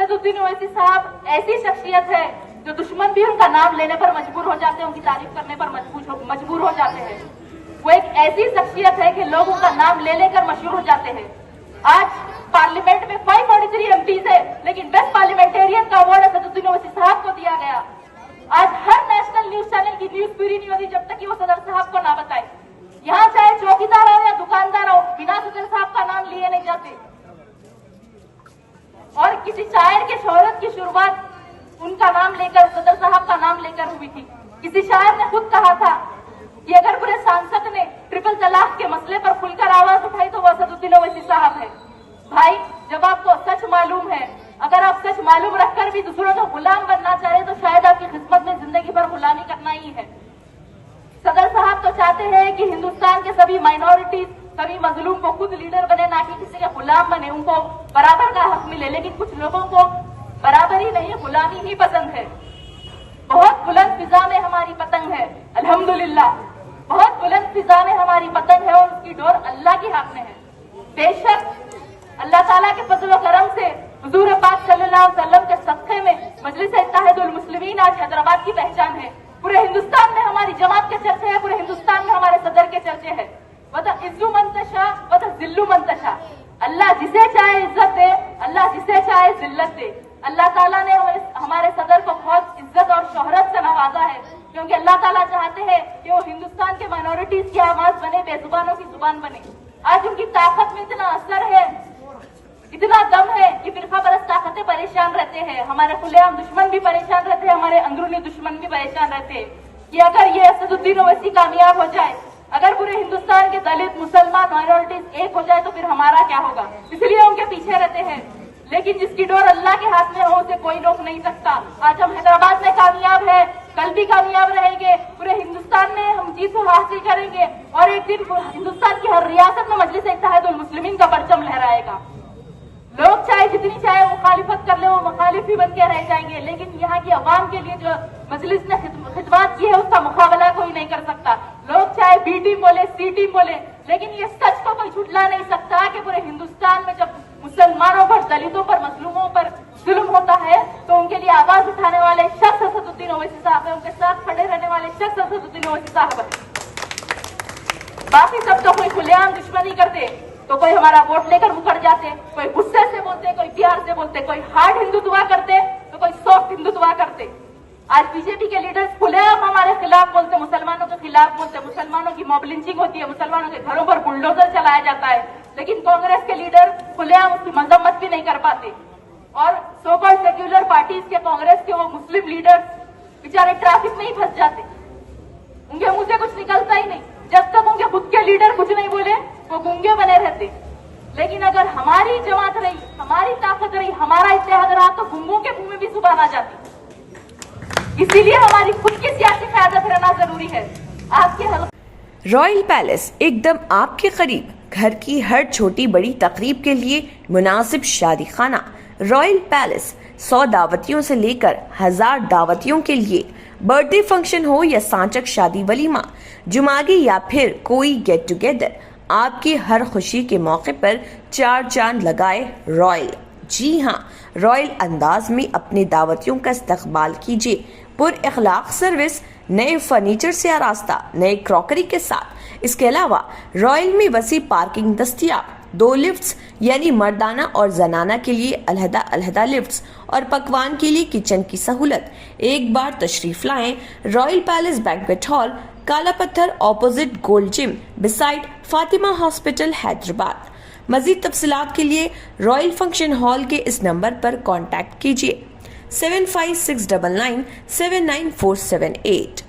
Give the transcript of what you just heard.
असदुद्दीन ओवैसी साहब ऐसी शख्सियत है जो दुश्मन भी उनका नाम लेने पर मजबूर हो जाते हैं, उनकी तारीफ करने पर मजबूर हो जाते हैं। वो एक ऐसी शख्सियत है कि लोग उनका नाम ले लेकर मशहूर हो जाते हैं। आज पार्लियामेंट में 543 MPs है, लेकिन बेस्ट पार्लियामेंटेरियन का अवार्ड असदुद्दीन ओवैसी साहब को दिया गया। आज हर नेशनल न्यूज चैनल की न्यूज पूरी नहीं होती जब तक कि वो सदर साहब को ना बताए। यहाँ चाहे चौकीदार हो या दुकानदार हो, बिना सदर साहब का नाम लिए नहीं जाते। और किसी शायर के शोहरत की शुरुआत उनका नाम लेकर, सदर साहब का नाम लेकर हुई थी। किसी शायर ने खुद कहा था कि अगर पूरे सांसद ने ट्रिपल तलाक के मसले पर खुलकर आवाज उठाई तो वो असदुद्दीन ओवैसी साहब है। भाई, जब आपको सच मालूम है, अगर आप सच मालूम रखकर भी दूसरों को गुलाम बनना चाहे तो शायद आपकी किस्मत में जिंदगी भर गुलामी करना ही है। सदर साहब तो चाहते हैं कि हिंदुस्तान के सभी माइनॉरिटीज, सभी मजलूम को खुद लीडर बने, ना कि किसी के गुलाम बने, उनको बराबर का हक मिले। लेकिन कुछ लोगों को बराबरी नहीं, गुलामी ही पसंद है। बहुत बुलंद फिजा में हमारी पतंग है, अल्हम्दुलिल्लाह। बहुत बुलंद फिजा में हमारी पतंग है और उसकी डोर अल्लाह के हाथ में है। बेशक अल्लाह ताला के फजल और करम से हुजूर पाक सल्लल्लाहु अलैहि वसल्लम के सदक़े में मजलिस इत्तेहादुल मुस्लिमीन आज हैदराबाद की पहचान है। पूरे हिंदुस्तान में हमारी जमात के चर्चे हैं, पूरे हिंदुस्तान में हमारे सदर के चर्चे हैं। वह इज्जु मंतशा वह जिल्लु मंतशा, अल्लाह जिसे चाहे इज्जत दे, अल्लाह जिसे चाहे जिल्लत दे। अल्लाह ताला ने हमारे सदर को बहुत इज्जत और शोहरत से नवाजा है, क्योंकि अल्लाह ताला चाहते हैं कि वो हिंदुस्तान के माइनॉरिटीज की आवाज बने, बेजुबानों की जुबान बने। आज उनकी ताकत में इतना असर है, इतना दम है कि फिरका परस्त ताकतें परेशान रहते हैं, हमारे खुलेआम दुश्मन भी परेशान रहते हैं, हमारे अंदरूनी दुश्मन भी परेशान रहते हैं कि अगर ये असदुद्दीन ओवैसी कामयाब हो जाए, अगर पूरे हिंदुस्तान के दलित, मुसलमान, माइनॉरिटीज एक हो जाए तो फिर हमारा क्या होगा। इसलिए उनके पीछे रहते हैं। लेकिन जिसकी डोर अल्लाह के हाथ में हो उसे कोई रोक नहीं सकता। आज हम हैदराबाद में कामयाब है, कल भी कामयाब रहेंगे, पूरे हिंदुस्तान में हम जीत हासिल करेंगे और एक दिन हिंदुस्तान की हर रियासत में मजलिस इत्तेहादुल मुस्लिमीन का परचम लहराएगा। लोग चाहे जितनी चाहे मुखालिफत कर ले, वो मुखालिफ ही बन के रह जाएंगे, लेकिन यहाँ की अवाम के लिए जो मजलिस ने खिदमत की है उसका मुकाबला कोई नहीं कर सकता। लोग चाहे बी टीम बोले, सी टीम बोले, लेकिन ये सच को कोई झुठला नहीं सकता कि पूरे हिंदुस्तान में जब मुसलमानों पर, दलितों पर, मजलूमों पर जुल्म होता है तो उनके लिए आवाज उठाने वाले शख्स असदुद्दीन ओवैसी साहब है, उनके साथ खड़े रहने वाले शख्स असदुद्दीन ओवैसी साहब है। बाकी सब तो कोई खुलेआम दुश्मनी करते, तो कोई हमारा वोट लेकर मुकर जाते, कोई गुस्से से बोलते, कोई प्यार से बोलते, कोई हार्ड हिंदुत्व करते तो कोई सॉफ्ट हिंदुत्व करते। आज बीजेपी के लीडर्स खुलेआम हमारे खिलाफ बोलते, मुसलमानों के खिलाफ बोलते, मुसलमानों की मॉब लिंचिंग होती है, मुसलमानों के घरों पर बुलडोजर चलाया जाता है, लेकिन कांग्रेस के लीडर खुलेआम उसकी मजम्मत भी नहीं कर पाते। और सो कॉल्ड सेक्युलर पार्टीज के, कांग्रेस के वो मुस्लिम लीडर्स बेचारे ट्रैफिक में ही फंस जाते, उनके मुंह से कुछ निकलता ही नहीं। जब तक उनके खुद के लीडर कुछ नहीं बोले वो गूंगे बने रहते। लेकिन अगर हमारी जमात रही, हमारी ताकत रही, हमारा इत्तेहाद रहा तो गूंगों के मुंह में भी जुबान आ जाती। इसीलिए हमारी खुद की सियासी क़यादत रहना जरूरी है। आपके रॉयल पैलेस एकदम आपके करीब, घर की हर छोटी बड़ी तकरीब के लिए मुनासिब शादी खाना। रॉयल पैलेस 100 दावतियों से लेकर 1000 दावतियों के लिए, बर्थडे फंक्शन हो या सांचक शादी वलीमा, जुमागी या फिर कोई गेट टुगेदर, आपकी हर खुशी के मौके पर 4 चांद लगाए रॉयल। जी हाँ, रॉयल अंदाज में अपने दावतियों का इस्तकबाल कीजिए। पुर इखलाक सर्विस, नए फर्नीचर से आरास्ता, नए क्रॉकरी के साथ। इसके अलावा रॉयल में वसी पार्किंग दस्तियाब, 2 लिफ्ट्स यानी मर्दाना और जनाना के लिए अलहदा अलहदा लिफ्ट्स और पकवान के लिए किचन की सहूलत। एक बार तशरीफ लाएं royal palace banquet hall, Kala Patthar, opposite gold gym, beside Fatima hospital, Hyderabad. मजीद तफसीलात के लिए रॉयल फंक्शन हॉल के इस नंबर पर कॉन्टैक्ट कीजिए 7569979478।